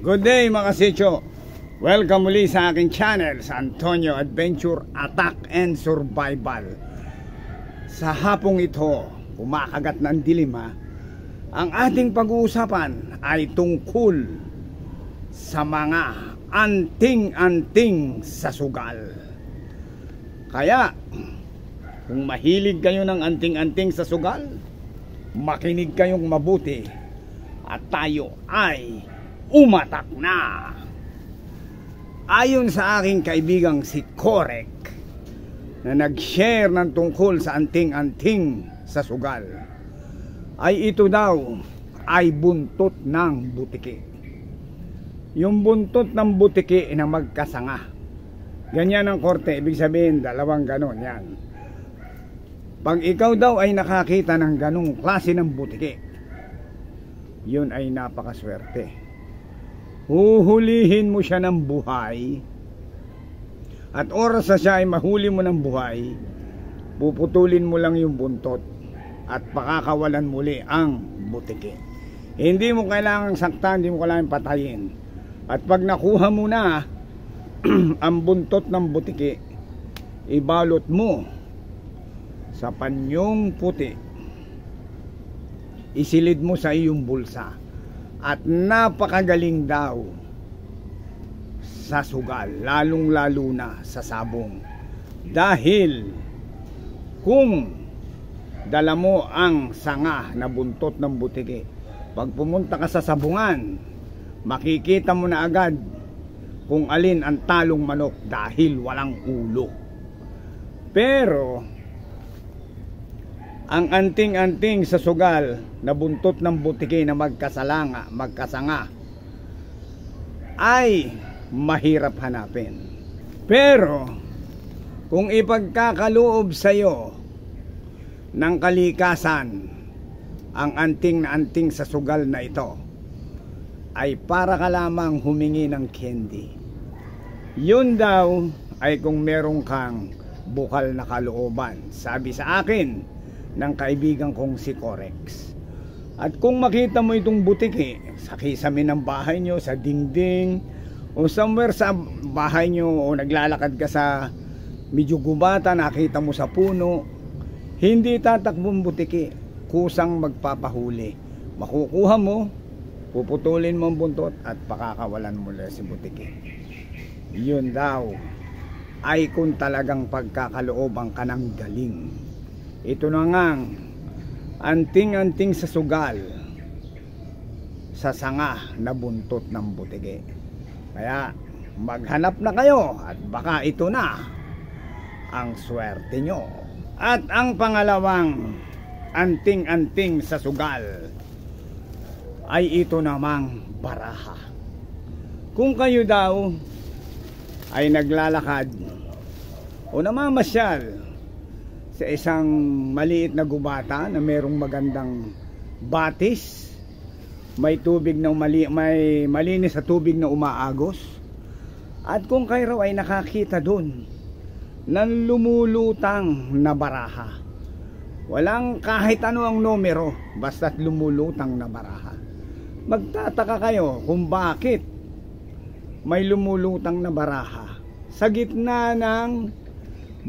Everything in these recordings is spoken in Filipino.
Good day mga kasityo. Welcome muli sa aking channel, sa Antonio Adventure Attack and Survival. Sa hapong ito, kumakagat ng dilim ha. Ang ating pag-uusapan ay tungkol sa mga anting-anting sa sugal. Kaya, kung mahilig kayo ng anting-anting sa sugal, makinig kayong mabuti at tayo ay umatak na. Ayon sa aking kaibigang si Korek na nag-share ng tungkol sa anting-anting sa sugal, ay ito daw ay buntot ng butiki. Yung buntot ng butiki na magkasanga, ganyan ang korte, ibig sabihin dalawang ganon yan. Pag ikaw daw ay nakakita ng ganong klase ng butiki, yun ay napakaswerte. Huhulihin mo siya ng buhay, at oras na siya ay mahuli mo ng buhay, puputulin mo lang yung buntot at pakakawalan muli ang butiki. Hindi mo kailangang saktan, hindi mo kailangang patayin. At pag nakuha mo na ang buntot ng butiki, ibalot mo sa panyong puti, isilid mo sa iyong bulsa. At napakagaling daw sa sugal, lalong lalo na sa sabong. Dahil kung dala mo ang sanga na buntot ng butiki, pag pumunta ka sa sabungan, makikita mo na agad kung alin ang talong manok dahil walang ulo. Pero ang anting-anting sa sugal na buntot ng butiki na magkasanga ay mahirap hanapin. Pero kung ipagkakaloob sa iyo ng kalikasan ang anting na anting sa sugal na ito, ay para ka lamang humingi ng candy. Yun daw ay kung meron kang bukal na kalooban, sabi sa akin ng kaibigan kong si Corex. At kung makita mo itong butiki sa kisame ng bahay nyo, sa dingding, o somewhere sa bahay nyo, o naglalakad ka sa medyo gubata, nakita mo sa puno, hindi tatakbong butiki, kusang magpapahuli. Makukuha mo, puputulin mo ang buntot at pakakawalan mo na si butiki. Yun daw ay kung talagang pagkakalooban ka ng galing. Ito na ngang anting-anting sa sugal sa sanga na buntot ng butiki. Kaya maghanap na kayo at baka ito na ang swerte nyo. At ang pangalawang anting-anting sa sugal ay ito namang baraha. Kung kayo daw ay naglalakad o namamasyal sa isang maliit na gubata na merong magandang batis, may tubig na may malinis sa tubig na umaagos, at kung kayo raw ay nakakita doon ng lumulutang na baraha, walang kahit ano ang numero, basta't lumulutang na baraha, magtataka kayo kung bakit may lumulutang na baraha sa gitna ng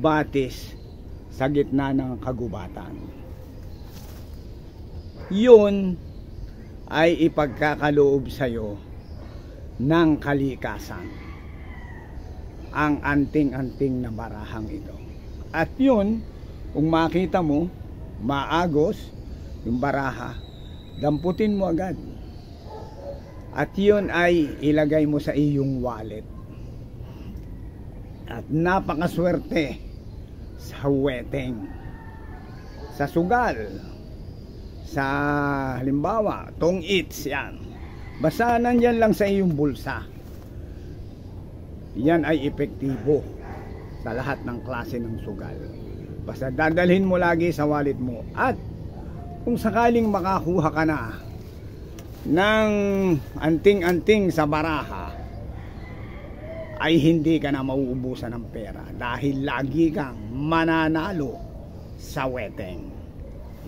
batis, sa gitna ng kagubatan. Yun ay ipagkakaloob sa iyo ng kalikasan, ang anting-anting na barahang ito. At yun, kung makita mo maagos yung baraha, damputin mo agad, at yun ay ilagay mo sa iyong wallet. At napakaswerte sa weteng, sa sugal, sa halimbawa tong eats, yan, basta nandyan lang sa iyong bulsa, yan ay epektibo sa lahat ng klase ng sugal. Basta dadalhin mo lagi sa wallet mo. At kung sakaling makakuha ka na ng anting-anting sa baraha, ay hindi ka na mauubusan ng pera dahil lagi kang mananalo sa weteng.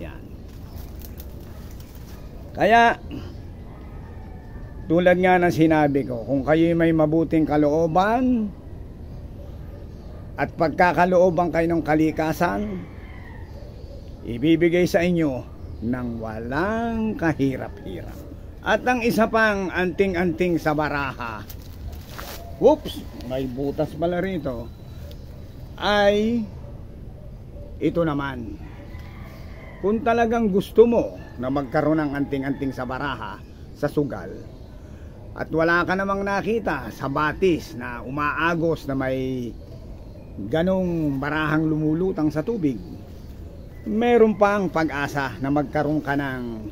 Yan. Kaya tulad nga ng sinabi ko, kung kayo may mabuting kalooban at pagkakalooban kayo ng kalikasan, ibibigay sa inyo ng walang kahirap-hirap. At ang isa pang anting-anting sa baraha, whoops, may butas pala rito, ay ito naman. Kung talagang gusto mo na magkaroon ng anting-anting sa baraha, sa sugal, at wala ka namang nakita sa batis na umaagos na may ganong barahang lumulutang sa tubig, meron pang pag-asa na magkaroon ka ng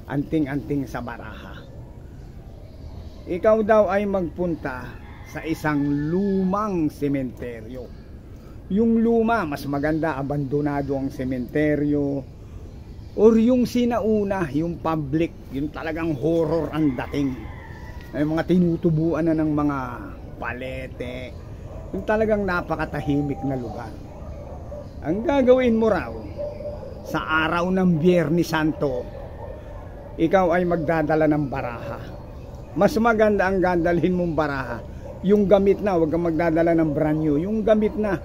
anting-anting sa baraha. Ikaw daw ay magpunta sa isang lumang sementeryo. Yung luma, mas maganda, abandonado ang sementeryo, or yung sinauna, yung public, yung talagang horror ang dating. Ay mga tinutubuan na ng mga palete, yung talagang napakatahimik na lugar. Ang gagawin mo raw, sa araw ng Biyernes Santo, ikaw ay magdadala ng baraha. Mas maganda ang dadalhin mong baraha, yung gamit na, huwag kang magdadala ng brand new, yung gamit na,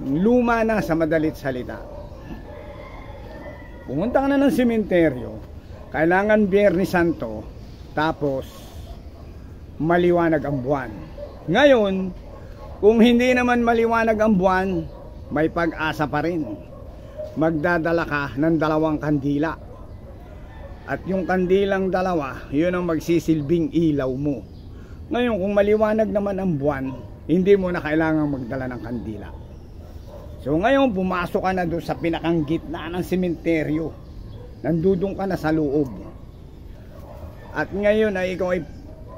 luma na sa madalit salita. Pumunta ka na ng sementeryo, kailangan Biyernes Santo, tapos maliwanag ang buwan. Ngayon, kung hindi naman maliwanag ang buwan, may pag-asa pa rin. Magdadala ka ng 2 kandila. At yung kandilang 2, yun ang magsisilbing ilaw mo. Ngayon, kung maliwanag naman ang buwan, hindi mo na kailangang magdala ng kandila. So ngayon, pumasok ka na doon sa pinakang gitna ng sementeryo. Nandudong ka na sa loob. At ngayon ay ikaw ay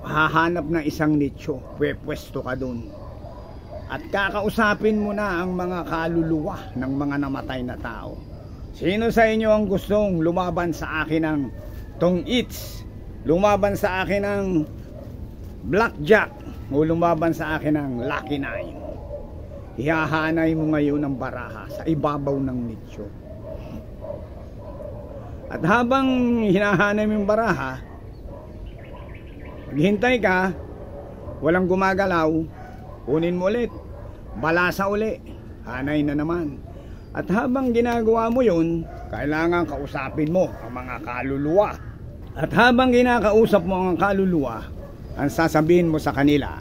hahanap ng isang nicho. Pwesto ka doon. At kakausapin mo na ang mga kaluluwa ng mga namatay na tao. Sino sa inyo ang gustong lumaban sa akin ng tong-its? Lumaban sa akin ng blackjack? O lumaban sa akin ng lucky 9? Ihahanay mo ngayon ng baraha sa ibabaw ng nicho. At habang hinahanay mo yung baraha, maghintay ka, walang gumagalaw, kunin mo ulit, balasa uli, hanay na naman. At habang ginagawa mo yun, kailangan kausapin mo ang mga kaluluwa. At habang kinakausap mo ang kaluluwa, ang sasabihin mo sa kanila,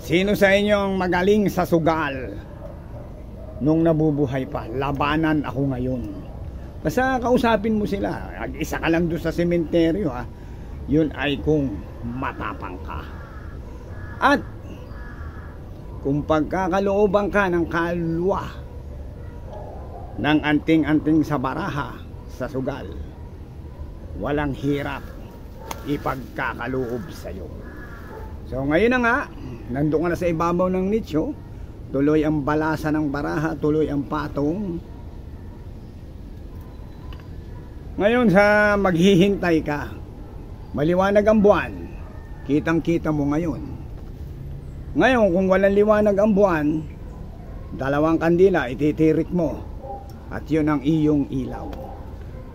sino sa inyo ang magaling sa sugal? Nung nabubuhay pa, labanan ako ngayon. Basta kausapin mo sila. Isa ka lang doon sa sementeryo, ha? Yun ay kung matapang ka. At kung pagkakalooban ka ng kaluluwa ng anting-anting sa baraha, sa sugal, walang hirap ipagkakaloob sa'yo. So ngayon na nga, nandun ka na sa ibabaw ng nicho, tuloy ang balasa ng baraha, tuloy ang patong. Ngayon sa maghihintay ka, maliwanag ang buwan, kitang kita mo ngayon. Ngayon kung walang liwanag ang buwan, 2 kandila ititirik mo, at yun ang iyong ilaw.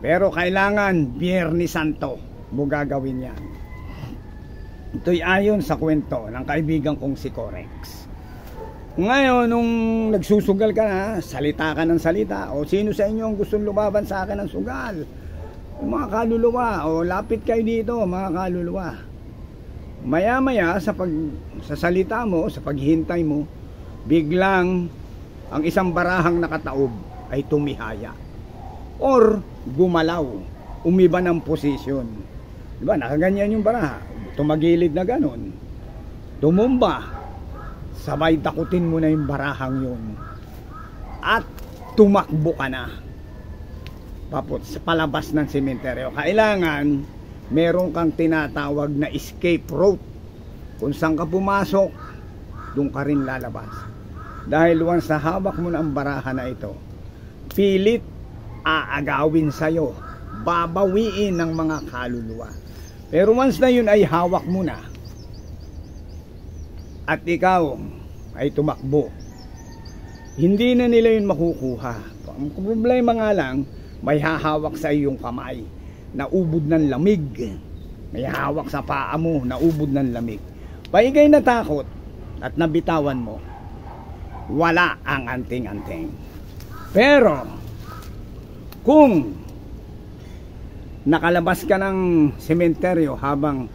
Pero kailangan Biyernes Santo mo gagawin yan. Ito'y ayon sa kwento ng kaibigan kong si Corex. Ngayon, nung nagsusugal ka na, salita ka ng salita, o sino sa inyo ang gustong lumaban sa akin ng sugal? Yung mga kaluluwa, o lapit kayo dito, mga kaluluwa. Maya-maya, sa salita mo, sa paghihintay mo, biglang ang isang barahang nakataob ay tumihaya. Or gumalaw, umiba ng posisyon. Diba, nakaganyan yung baraha, tumagilid na ganon, tumumba, sabay takutin mo na yung barahang yun at tumakbo ka na sa palabas ng sementeryo. Kailangan meron kang tinatawag na escape route. Kung saan ka pumasok, doon ka rin lalabas. Dahil once na hawak mo na ang baraha na ito, pilit aagawin sa'yo, babawiin ng mga kaluluwa. Pero once na yun ay hawak mo na at ikaw ay tumakbo, hindi na nila yun makukuha. Ang problema nga lang, may hahawak sa iyong kamay na ubod ng lamig. may hawak sa paa mo, naubod ng lamig. Paigay na takot at nabitawan mo, wala ang anting-anting. Pero kung nakalabas ka ng sementeryo habang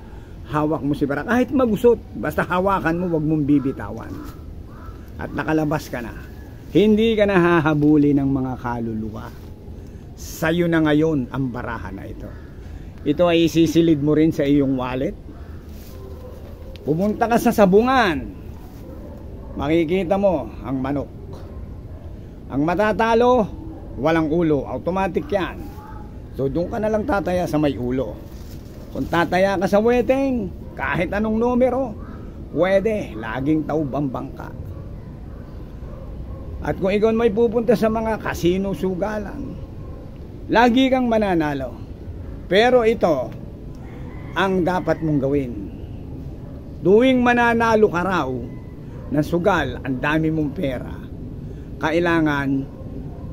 hawak mo si bara, kahit magusot, basta hawakan mo, wag mong bibitawan, at nakalabas ka na, hindi ka na hahabuli ng mga kaluluwa. Sa'yo na ngayon ang barahan na ito. Ito ay isisilid mo rin sa iyong wallet. Pumunta ka sa sabungan, makikita mo ang manok. Ang matatalo, walang ulo, automatic yan. So doon ka na lang tataya sa may ulo. Kung tataya ka sa weteng, kahit anong numero, pwede, laging taob ang bangka. At kung ikaw may pupunta sa mga kasino sugalan, lagi kang mananalo. Pero ito ang dapat mong gawin. Tuwing mananalo ka raw na sugal, ang dami mong pera, kailangan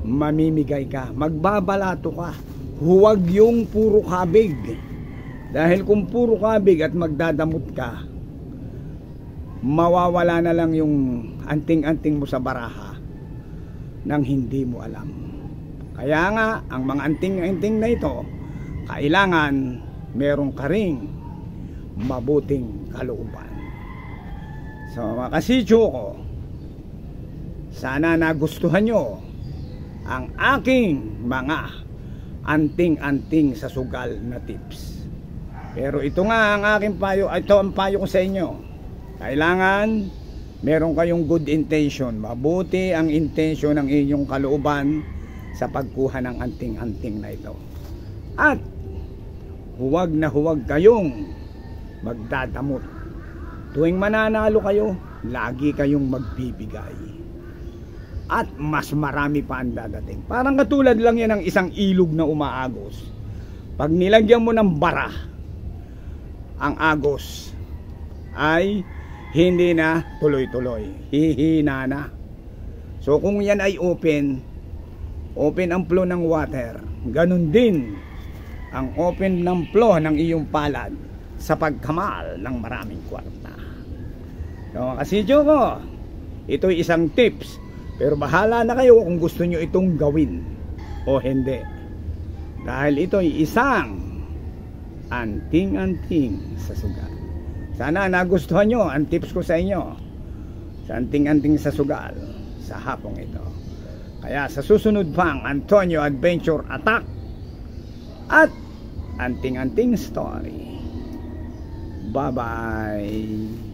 mamimigay ka, magbabalato ka. Huwag yung puro kabig. Dahil kung puro kabig at magdadamot ka, mawawala na lang yung anting-anting mo sa baraha nang hindi mo alam. Kaya nga, ang mga anting-anting na ito, kailangan meron ka ring mabuting kalooban. So mga kasidyo ko, sana nagustuhan nyo ang aking mga anting-anting sa sugal na tips. Pero ito nga ang aking payo, ito ang payo ko sa inyo. Kailangan meron kayong good intention, mabuti ang intention ng inyong kalooban sa pagkuha ng anting-anting na ito. At huwag na huwag kayong magdadamot. Tuwing mananalo kayo, lagi kayong magbibigay. At mas marami pa ang dadating. Parang katulad lang yan ng isang ilog na umaagos. Pag nilagyan mo ng bara, ang agos ay hindi na tuloy-tuloy, hihina na. So kung yan ay open ang flow ng water, ganun din ang open ng flow ng iyong palad sa pagkamal ng maraming kwarta. So kasidyo ko, ito'y isang tips, pero bahala na kayo kung gusto nyo itong gawin o hindi, dahil ito'y isang anting-anting sa sugal. Sana nagustuhan nyo ang tips ko sa inyo sa anting-anting sa sugal sa hapong ito. Kaya sa susunod pang Antonio Adventure Attack at anting-anting story. Bye-bye.